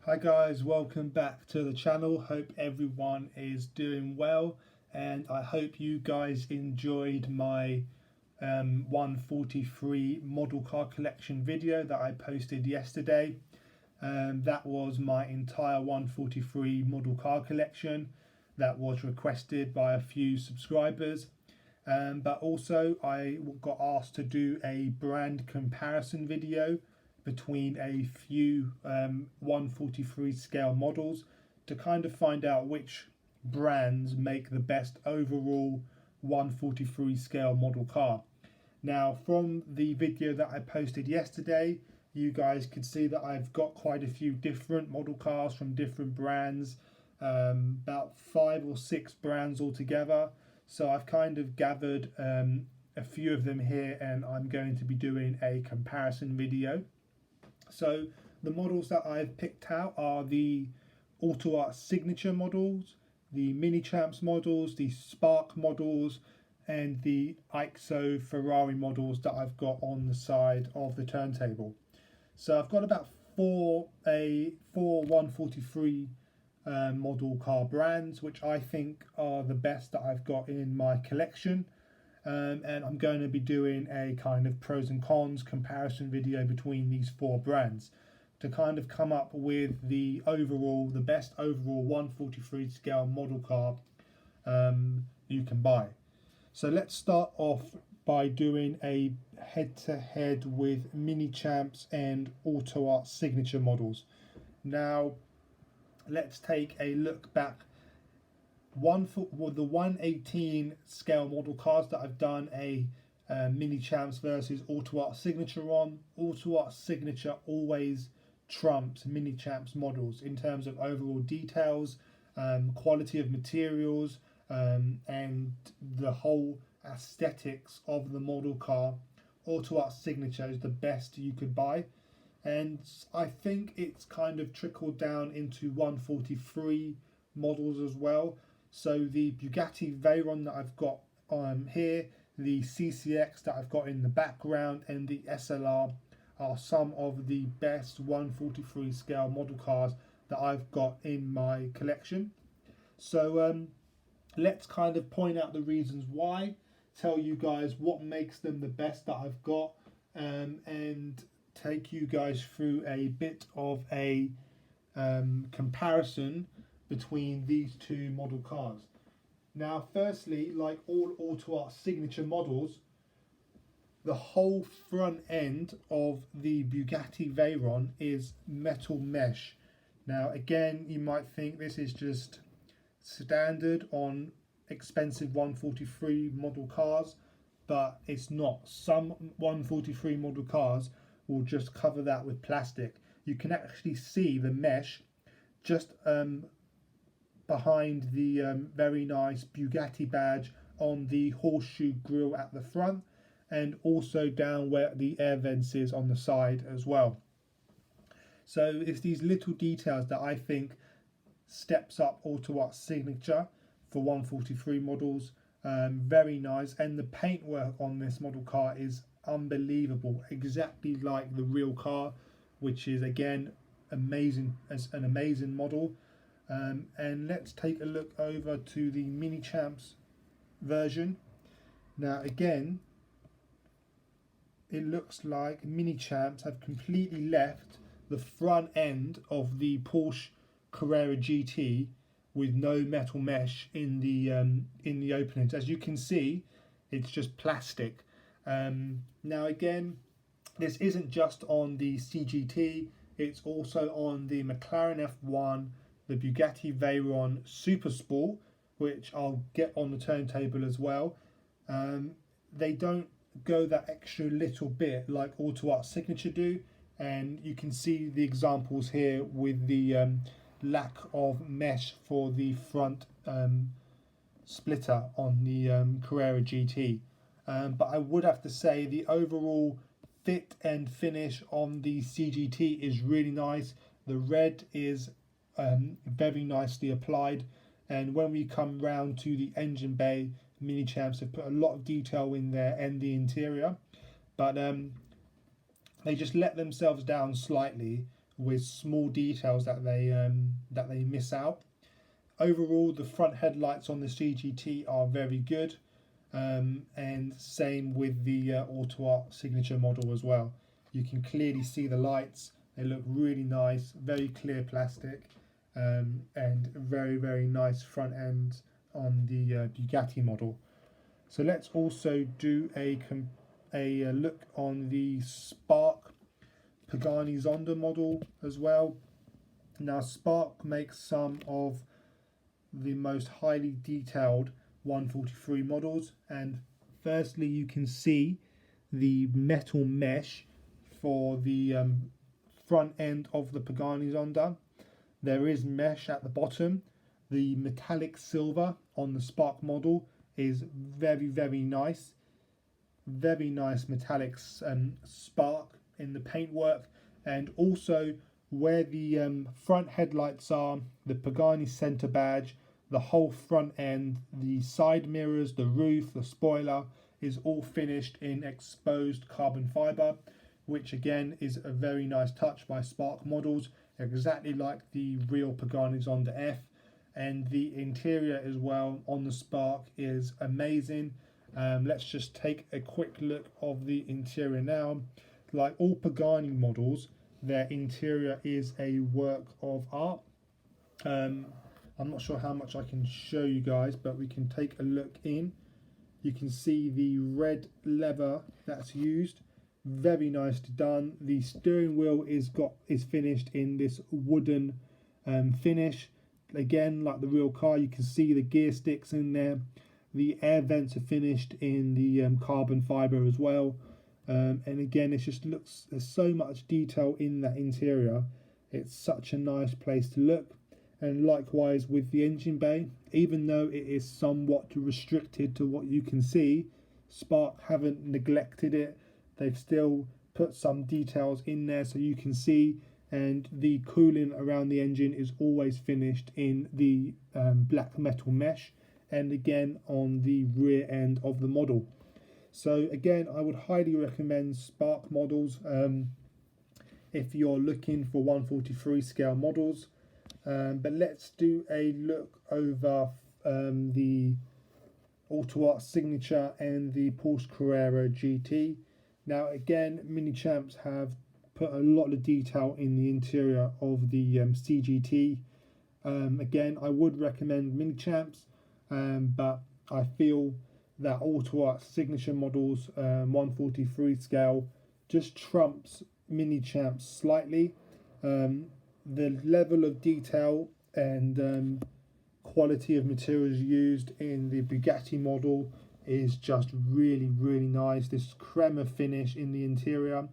Hi guys, welcome back to the channel. Hope everyone is doing well, and I hope you guys enjoyed my 143 model car collection video that I posted yesterday. That was my entire 143 model car collection that was requested by a few subscribers. But also I got asked to do a brand comparison video between a few 143 scale models to kind of find out which brands make the best overall 143 scale model car. Now, from the video that I posted yesterday, you guys could see that I've got quite a few different model cars from different brands, about 5 or 6 brands altogether. So I've kind of gathered a few of them here, and I'm going to be doing a comparison video. So the models that I've picked out are the AutoArt signature models, the Mini Champs models, the Spark models, and the IXO Ferrari models that I've got on the side of the turntable. So I've got about four 143 model car brands, which I think are the best that I've got in my collection. And I'm going to be doing a kind of pros and cons comparison video between these 4 brands to kind of come up with the best overall 143 scale model car you can buy. So let's start off by doing a head-to-head with Mini Champs and AutoArt signature models. Now let's take a look back. The 118 scale model cars that I've done a Mini Champs versus AutoArt signature on. AutoArt signature always trumps Mini Champs models in terms of overall details, quality of materials, and the whole aesthetics of the model car. AutoArt signature is the best you could buy, and I think it's kind of trickled down into 143 models as well. So the Bugatti Veyron that I've got here, the CCX that I've got in the background, and the SLR are some of the best 143 scale model cars that I've got in my collection. So let's kind of point out the reasons why, tell you guys what makes them the best that I've got, and take you guys through a bit of a comparison between these 2 model cars. Now, firstly, like all AutoArt signature models, the whole front end of the Bugatti Veyron is metal mesh. Now, again, you might think this is just standard on expensive 143 model cars, but it's not. Some 143 model cars will just cover that with plastic. You can actually see the mesh just behind the very nice Bugatti badge on the horseshoe grille at the front, and also down where the air vents is on the side as well. So it's these little details that I think steps up AutoArt signature for 143 models. Very nice, and the paintwork on this model car is unbelievable, exactly like the real car, which is again amazing, as an amazing model. And let's take a look over to the Mini Champs version. Now again, it looks like Mini Champs have completely left the front end of the Porsche Carrera GT with no metal mesh in the openings. As you can see, it's just plastic. Now again, this isn't just on the CGT, it's also on the McLaren F1, the Bugatti Veyron Super Sport, which I'll get on the turntable as well. They don't go that extra little bit like AutoArt signature do, and you can see the examples here with the lack of mesh for the front splitter on the Carrera GT. But I would have to say the overall fit and finish on the CGT is really nice. The red is very nicely applied, and when we come round to the engine bay, Mini Champs have put a lot of detail in there and the interior, but they just let themselves down slightly with small details that they miss out. Overall, the front headlights on the CGT are very good, and same with the AutoArt signature model as well. You can clearly see the lights. They look really nice, very clear plastic, and very nice front end on the Bugatti model. So let's also do a look on the Spark Pagani Zonda model as well. Now Spark makes some of the most highly detailed 143 models, and firstly you can see the metal mesh for the front end of the Pagani Zonda. There is mesh at the bottom. The metallic silver on the Spark model is very nice. Very nice metallic spark in the paintwork, and also where the front headlights are, the Pagani center badge, the whole front end, the side mirrors, the roof, the spoiler is all finished in exposed carbon fiber, which again is a very nice touch by Spark models, exactly like the real Pagani Zonda F. And the interior as well on the Spark is amazing. Let's just take a quick look of the interior now. Like all Pagani models, their interior is a work of art. I'm not sure how much I can show you guys, but we can take a look in. You can see the red leather that's used, very nicely done. The steering wheel is finished in this wooden finish. Again, like the real car, you can see the gear sticks in there. The air vents are finished in the carbon fiber as well. And again, it just looks, there's so much detail in that interior. It's such a nice place to look. And likewise with the engine bay, even though it is somewhat restricted to what you can see, Spark haven't neglected it. They've still put some details in there so you can see, and the cooling around the engine is always finished in the black metal mesh, and again on the rear end of the model. So again, I would highly recommend Spark models if you're looking for 143 scale models. But let's do a look over the AutoArt Signature and the Porsche Carrera GT. Now again, Mini Champs have put a lot of detail in the interior of the CGT. Again, I would recommend Mini Champs, but I feel that AutoArt Signature models 143 scale just trumps Mini Champs slightly. The level of detail and quality of materials used in the Bugatti model is just really nice. This crema finish in the interior,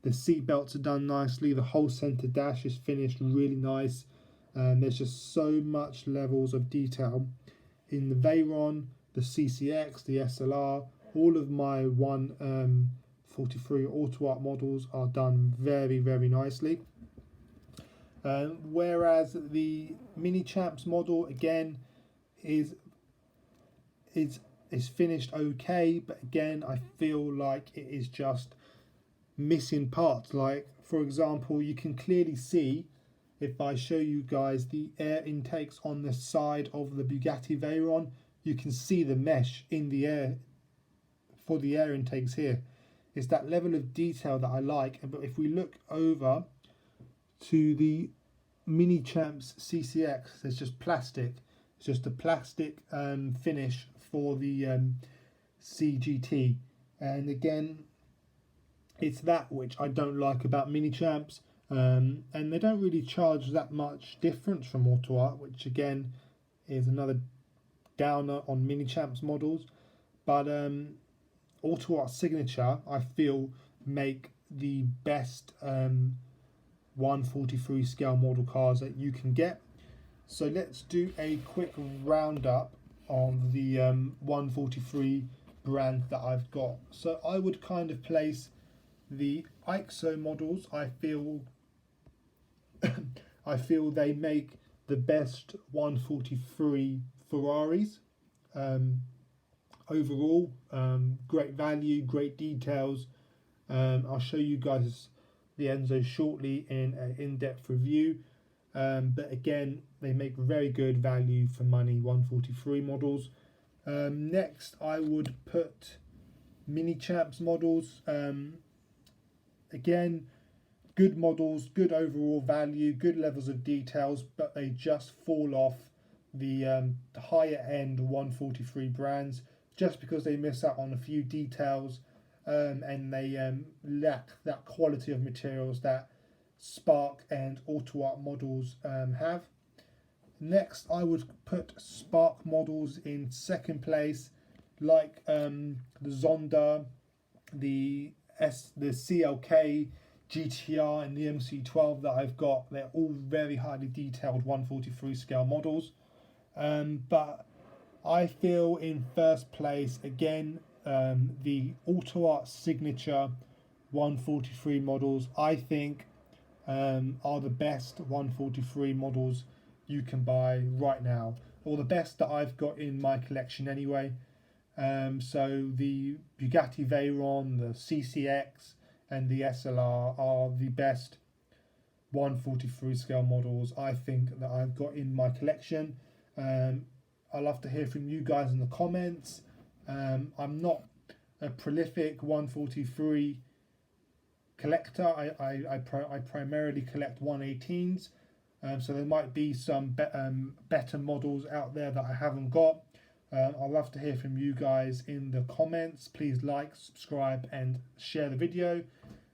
the seat belts are done nicely, the whole center dash is finished really nice, and there's just so much levels of detail in the Veyron, the CCX, the SLR. All of my 143 AutoArt models are done very nicely. Whereas the Mini Champs model again is finished okay, but again I feel like it is just missing parts. Like for example, you can clearly see, if I show you guys the air intakes on the side of the Bugatti Veyron, you can see the mesh in the air for the air intakes here. It's that level of detail that I like. But if we look over to the Mini Champs CCX, there's just plastic. It's just a plastic finish for the CGT, and again, it's that which I don't like about Mini Champs. And they don't really charge that much difference from AutoArt, which again is another downer on Mini Champs models. But AutoArt Signature, I feel, make the best 143 scale model cars that you can get. So let's do a quick roundup on the 143 brand that I've got. So I would kind of place the IXO models. I feel they make the best 143 Ferraris. Overall, great value, great details. I'll show you guys the Enzo shortly in an in-depth review. But again, they make very good value for money 143 models. Next, I would put Mini Champs models. Again, good models, good overall value, good levels of details, but they just fall off the higher end 143 brands just because they miss out on a few details, and they lack that quality of materials that Spark and AutoArt models have. Next, I would put Spark models in second place, like the Zonda, the CLK, GTR, and the MC12 that I've got. They're all very highly detailed 143 scale models. But I feel in first place again the AutoArt signature 143 models. I think are the best 143 models you can buy right now, or the best that I've got in my collection anyway. So the Bugatti Veyron, the CCX, and the SLR are the best 143 scale models I think that I've got in my collection. I'd love to hear from you guys in the comments. I'm not a prolific 143 collector. I primarily collect 118s, so there might be some better models out there that I haven't got. I'd love to hear from you guys in the comments. Please like, subscribe, and share the video.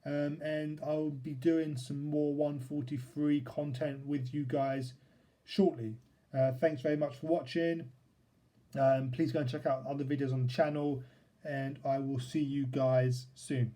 And I'll be doing some more 143 content with you guys shortly. Thanks very much for watching. Please go and check out other videos on the channel, and I will see you guys soon.